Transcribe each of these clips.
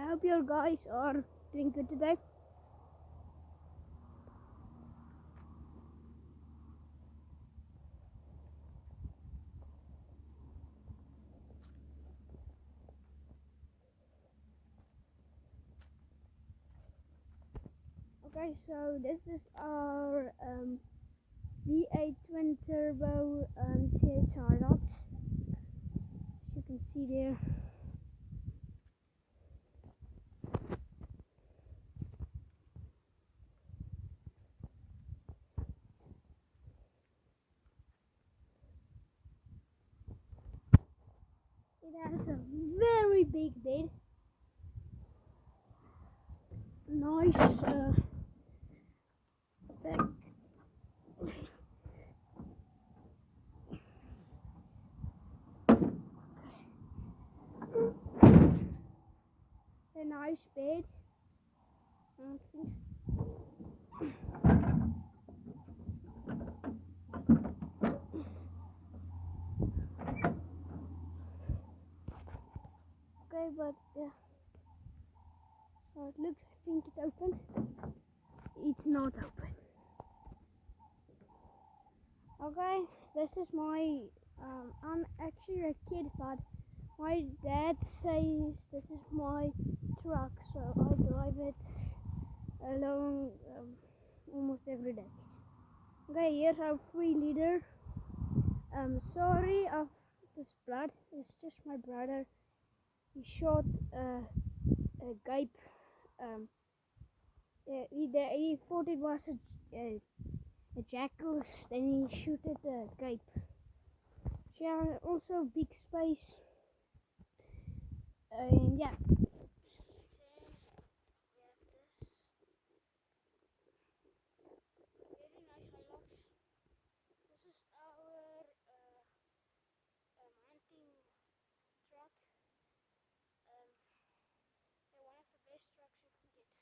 hope you guys are doing good today. Okay, so this is our V8 twin turbo THR dots. As you can see there. It has a very big bed. Nice back. A nice bed. Okay, but yeah. So it looks, I think it's open. It's not open. Okay, this is my, I'm actually a kid, but my dad says this is my truck, so I drive it along almost every day. Okay, here's our 3-liter. Sorry of this blood, it's just my brother. He shot a gape. He thought it was a jackal, then he shot at the gape. So yeah, also big space. Yeah. Very nice Hilux. This is our hunting truck. So one of the best trucks you can get.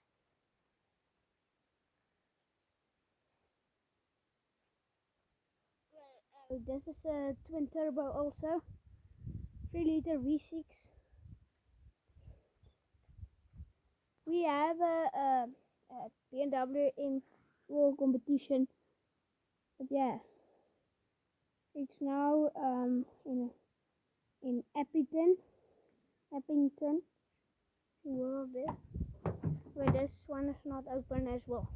Well, this is a twin turbo also. 3-liter V6. We have a BMW in full competition, but yeah, it's now in Eppington, the world there, where this one is not open as well.